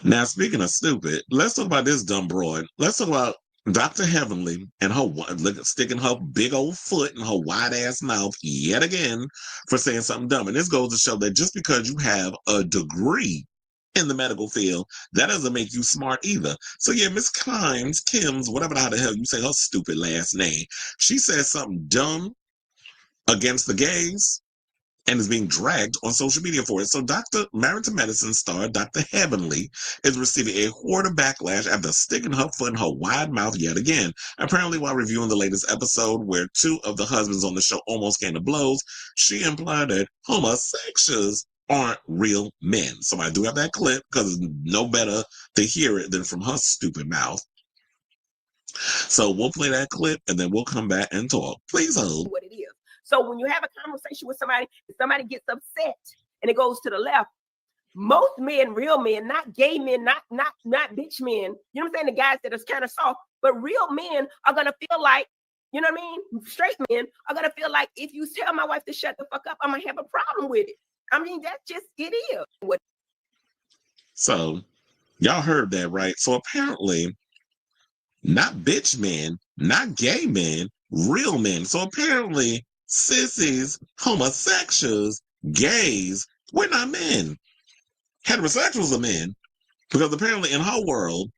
Now, speaking of stupid, let's talk about this dumb broad. Let's talk about Dr. Heavenly and her sticking her big old foot in her wide ass mouth yet again for saying something dumb. And this goes to show that just because you have a degree in the medical field, that doesn't make you smart either. So yeah, Miss Kim's, whatever the hell you say her stupid last name, she says something dumb against the gays and is being dragged on social media for it. So Dr. Married to Medicine star Dr. Heavenly is receiving a horde of backlash after sticking her foot in her wide mouth yet again. Apparently, while reviewing the latest episode where two of the husbands on the show almost came to blows, she implied that homosexuals aren't real men. So I do have that clip because it's no better to hear it than from her stupid mouth. So we'll play that clip and then we'll come back and talk. Please hold. What it is. So when you have a conversation with somebody gets upset and it goes to the left, most men, real men, not gay men, not bitch men, you know what I'm saying? The guys that are kind of soft, but real men are gonna feel like, you know what I mean? Straight men are gonna feel like if you tell my wife to shut the fuck up, I'm gonna have a problem with it. I mean, that's just it is. So y'all heard that, right? So apparently, not bitch men, not gay men, real men. So apparently, sissies, homosexuals, gays, we're not men. Heterosexuals are men. Because apparently in her world,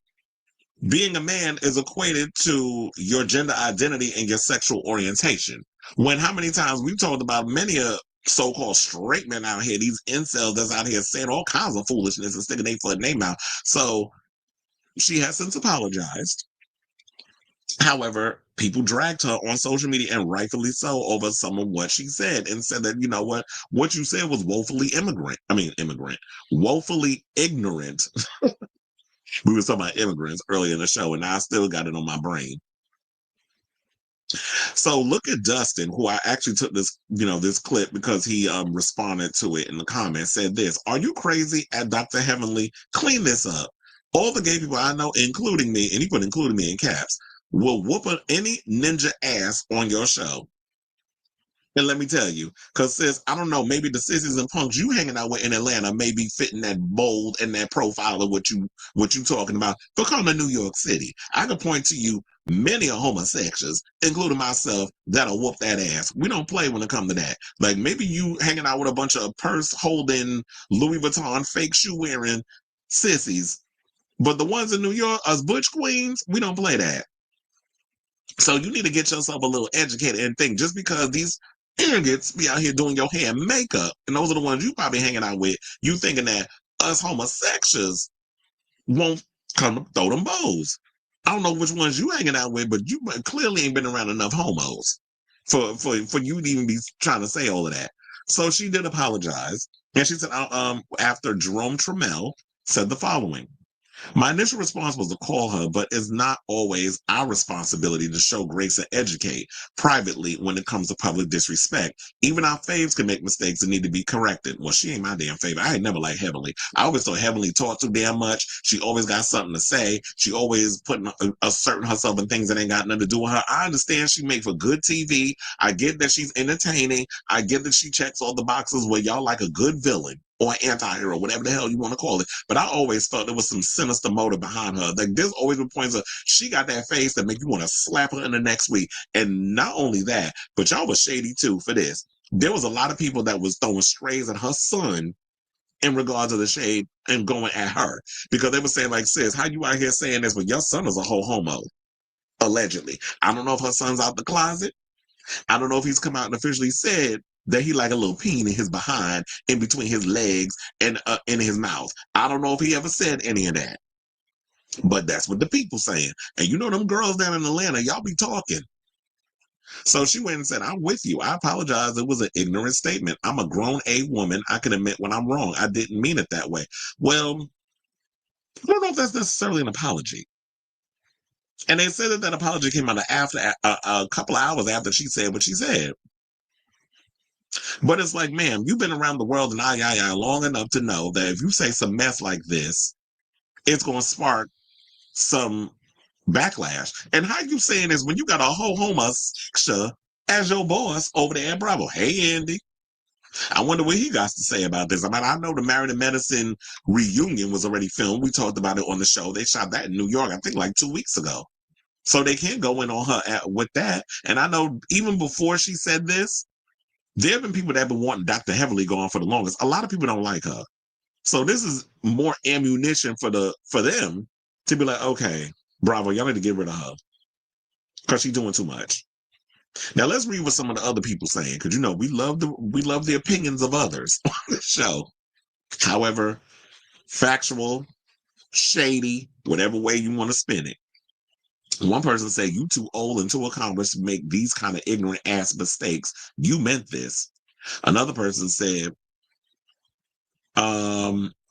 being a man is equated to your gender identity and your sexual orientation. When how many times we've talked about many so-called straight men out here, these incels that's out here saying all kinds of foolishness and sticking their foot in their mouth. So she has since apologized. However, people dragged her on social media, and rightfully so, over some of what she said, and said that, you know what you said was woefully woefully ignorant. We were talking about immigrants earlier in the show, and I still got it on my brain. So look at Dustin, who I actually took this clip because he responded to it in the comments, said this: "Are you crazy at Dr. Heavenly? Clean this up. All the gay people I know, including me," and he put including me in caps, "will whoop any ninja ass on your show." And let me tell you, because sis, I don't know, maybe the sissies and punks you hanging out with in Atlanta may be fitting that mold and that profile of what you talking about. But come to New York City, I can point to you many are homosexuals, including myself, that'll whoop that ass. We don't play when it comes to that. Like maybe you hanging out with a bunch of purse holding, Louis Vuitton fake shoe wearing sissies, but the ones in New York, us butch queens, we don't play that. So you need to get yourself a little educated and think just because these arrogants be out here doing your hair and makeup, and those are the ones you probably hanging out with, you thinking that us homosexuals won't come to throw them bows. I don't know which ones you hanging out with, but you clearly ain't been around enough homos for you to even be trying to say all of that. So she did apologize, and she said, after Jerome Trammell said the following: "My initial response was to call her, but it's not always our responsibility to show grace and educate privately when it comes to public disrespect. Even our faves can make mistakes and need to be corrected." Well, she ain't my damn favorite. I ain't never liked Heavenly. I always thought Heavenly talked too damn much. She always got something to say. She always putting asserting herself in things that ain't got nothing to do with her. I understand she make for good TV. I get that she's entertaining. I get that she checks all the boxes where y'all like a good villain or anti-hero, whatever the hell you want to call it. But I always felt there was some sinister motive behind her. Like there's always been points of she got that face that make you want to slap her in the next week. And not only that, but y'all was shady too for this. There was a lot of people that was throwing strays at her son in regards to the shade and going at her because they were saying like, sis, how you out here saying this, but your son is a whole homo, allegedly. I don't know if her son's out the closet. I don't know if he's come out and officially said that he like a little peen in his behind, in between his legs and in his mouth. I don't know if he ever said any of that, but that's what the people saying. And you know them girls down in Atlanta, y'all be talking. So she went and said, "I'm with you. I apologize. It was an ignorant statement. I'm a grown A woman. I can admit when I'm wrong. I didn't mean it that way." Well, I don't know if that's necessarily an apology. And they said that apology came out after a couple of hours after she said what she said. But it's like, ma'am, you've been around the world and I long enough to know that if you say some mess like this, it's going to spark some backlash. And how you saying this when you got a whole homosexual as your boss over there at Bravo? Hey, Andy. I wonder what he got to say about this. I mean, I know the Married to Medicine reunion was already filmed. We talked about it on the show. They shot that in New York, I think like 2 weeks ago. So they can go in on her with that. And I know even before she said this, there have been people that have been wanting Dr. Heavenly gone for the longest. A lot of people don't like her. So this is more ammunition for them to be like, okay, Bravo, y'all need to get rid of her because she's doing too much. Now let's read what some of the other people saying, because we love the opinions of others on the show. However, factual, shady, whatever way you want to spin it. One person said, "You too old and too accomplished to make these kind of ignorant ass mistakes. You meant this." Another person said,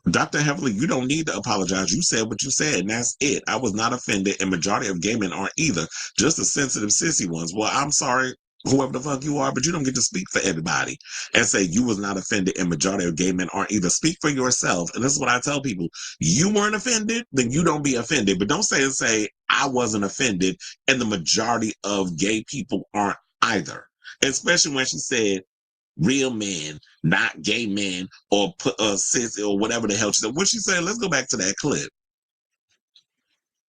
Dr. Heavenly, you don't need to apologize. You said what you said, and that's it. I was not offended, and majority of gay men aren't either. Just the sensitive, sissy ones. Well, I'm sorry, whoever the fuck you are, but you don't get to speak for everybody and say you was not offended, and majority of gay men aren't either. Speak for yourself. And this is what I tell people. You weren't offended, then you don't be offended. But don't say I wasn't offended, and the majority of gay people aren't either. Especially when she said, real men, not gay men, or cis, or whatever the hell she said. What she said? Let's go back to that clip.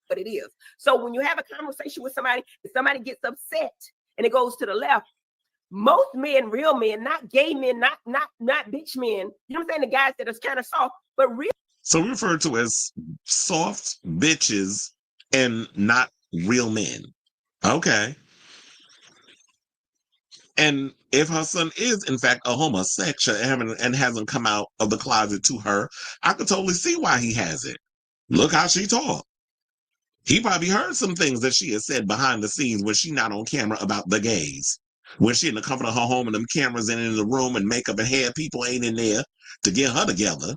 But it is. So when you have a conversation with somebody, if somebody gets upset and it goes to the left, most men, real men, not gay men, not bitch men, you know what I'm saying? The guys that are kind of soft, but real. So we refer to as soft bitches and not real men. Okay. And if her son is, in fact, a homosexual and hasn't come out of the closet to her, I could totally see why he hasn't. Look how she talked. He probably heard some things that she has said behind the scenes when she's not on camera about the gays. When she in the comfort of her home and them cameras in the room and makeup and hair, people ain't in there to get her together.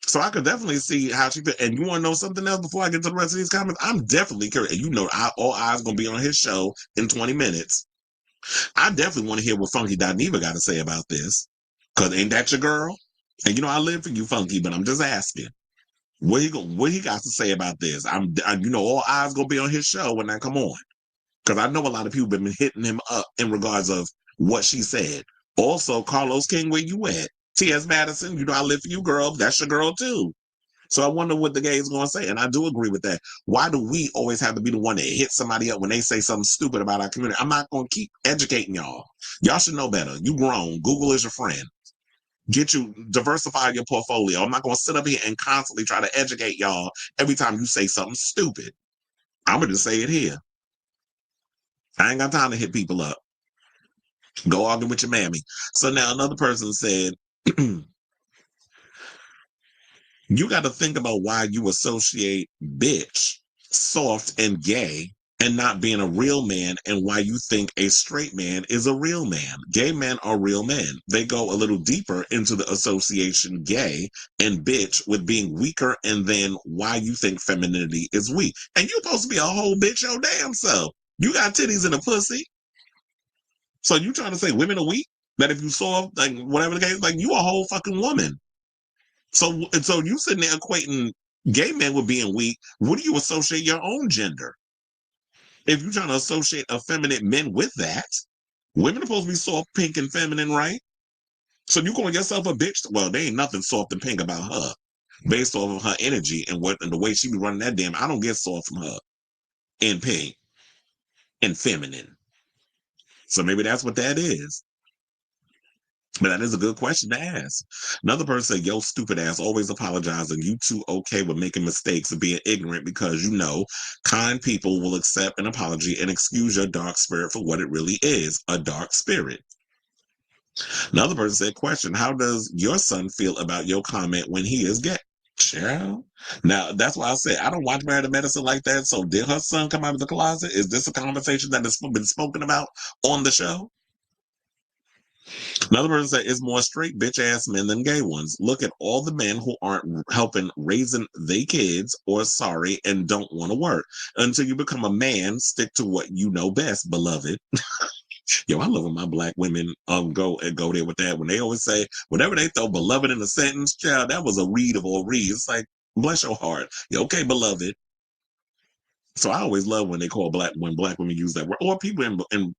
So I could definitely see how she could. And you want to know something else before I get to the rest of these comments? I'm definitely curious. And all eyes going to be on his show in 20 minutes. I definitely want to hear what Funky Dineva got to say about this. Because ain't that your girl? And I live for you, Funky, but I'm just asking. What he got to say about this? All eyes going to be on his show when that come on. Because I know a lot of people have been hitting him up in regards of what she said. Also, Carlos King, where you at? T.S. Madison, I live for you, girl. That's your girl, too. So I wonder what the gay is going to say. And I do agree with that. Why do we always have to be the one that hits somebody up when they say something stupid about our community? I'm not going to keep educating y'all. Y'all should know better. You grown. Google is your friend. Diversify your portfolio. I'm not going to sit up here and constantly try to educate y'all every time you say something stupid. I'm going to just say it here. I ain't got time to hit people up. Go argue with your mammy. So now another person said, you got to think about why you associate bitch, soft, and gay and not being a real man, and why you think a straight man is a real man. Gay men are real men. They go a little deeper into the association gay and bitch with being weaker, and then why you think femininity is weak. And you're supposed to be a whole bitch your damn self. You got titties and a pussy. So you trying to say women are weak? That if you saw, like, whatever the case, like, you a whole fucking woman. So you sitting there equating gay men with being weak. What do you associate your own gender? If you're trying to associate effeminate men with that, women are supposed to be soft, pink, and feminine, right? So you calling yourself a bitch? Well, there ain't nothing soft and pink about her, based off of her energy and the way she be running that damn. I don't get soft from her, and pink, and feminine. So maybe that's what that is. But that is a good question to ask. Another person said, yo, stupid ass, always apologizing. You too okay with making mistakes and being ignorant because kind people will accept an apology and excuse your dark spirit for what it really is, a dark spirit. Another person said, question, how does your son feel about your comment when he is gay? Child. Now, that's why I said I don't watch Married to Medicine like that. So did her son come out of the closet? Is this a conversation that has been spoken about on the show? Another person said it's more straight bitch ass men than gay ones. Look at all the men who aren't helping raising their kids or sorry and don't want to work. Until you become a man, stick to what you know best, beloved. Yo, I love when my black women go there with that. When they always say, whenever they throw beloved in a sentence, child, that was a read of all reads. It's like, bless your heart. You're okay, beloved. So I always love when they call when black women use that word, or people in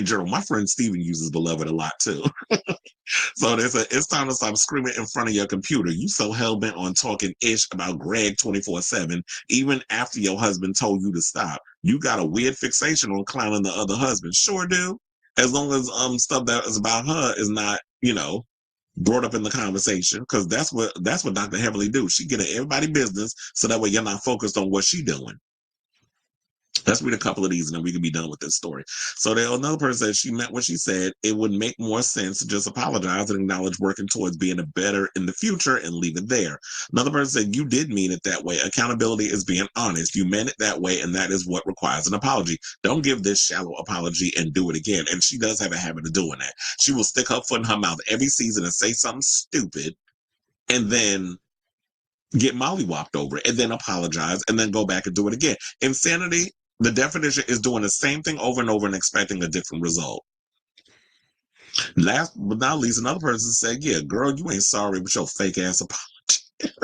general. My friend Steven uses beloved a lot too. So they said it's time to stop screaming in front of your computer. You so hell bent on talking ish about Greg 24/7, even after your husband told you to stop. You got a weird fixation on clowning the other husband. Sure do. As long as stuff that is about her is not, brought up in the conversation, because that's what Dr. Heavenly do. She get in everybody business so that way you're not focused on what she doing. Let's read a couple of these and then we can be done with this story. So there, another person said she meant what she said. It would make more sense to just apologize and acknowledge working towards being a better in the future and leave it there. Another person said you did mean it that way. Accountability is being honest. You meant it that way, and that is what requires an apology. Don't give this shallow apology and do it again. And she does have a habit of doing that. She will stick her foot in her mouth every season and say something stupid and then get mollywopped over it and then apologize and then go back and do it again. Insanity, the definition is doing the same thing over and over and expecting a different result. Last but not least, another person said, yeah, girl, you ain't sorry with your fake ass apology.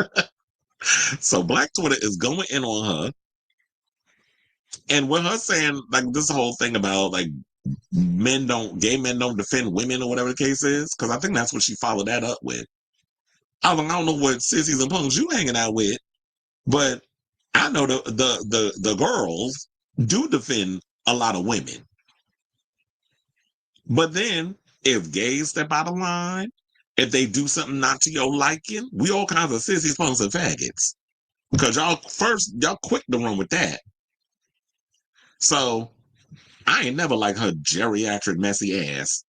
So Black Twitter is going in on her. And with her saying, like, this whole thing about, like, gay men don't defend women or whatever the case is, because I think that's what she followed that up with. I don't know what sissies and punks you hanging out with, but I know the girls do defend a lot of women. But then if gays step out of line, if they do something not to your liking, we all kinds of sissies, punks, and faggots. Because y'all quick to run with that. So I ain't never like her geriatric messy ass.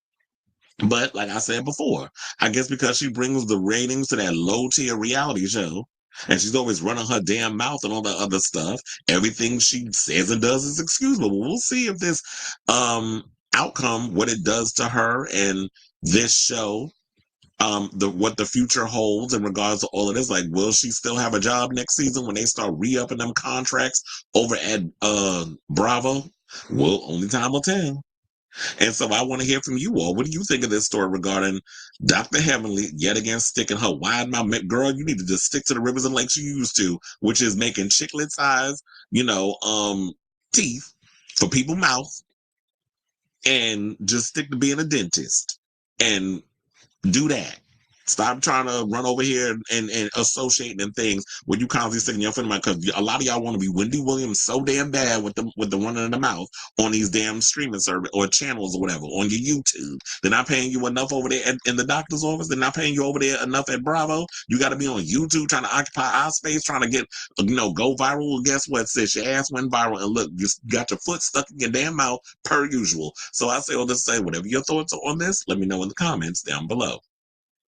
But like I said before, I guess because she brings the ratings to that low tier reality show, and she's always running her damn mouth and all that other stuff, everything she says and does is excusable. We'll see if this outcome, what it does to her and this show, what the future holds in regards to all of this. Like, will she still have a job next season when they start re-upping them contracts over at Bravo? Well, only time will tell. And so I want to hear from you all. What do you think of this story regarding Dr. Heavenly yet again sticking her wide mouth? Girl, you need to just stick to the rivers and lakes you used to, which is making chiclet size, teeth for people's mouth, and just stick to being a dentist and do that. Stop trying to run over here and associating things when you constantly sticking your foot in my, because a lot of y'all want to be Wendy Williams so damn bad with the running in the mouth on these damn streaming service or channels or whatever on your YouTube. They're not paying you enough over there in the doctor's office. They're not paying you over there enough at Bravo. You got to be on YouTube trying to occupy our space, trying to get go viral. Well, guess what, sis? Your ass went viral, and look, you got your foot stuck in your damn mouth per usual. So I say all this to say, whatever your thoughts are on this, let me know in the comments down below.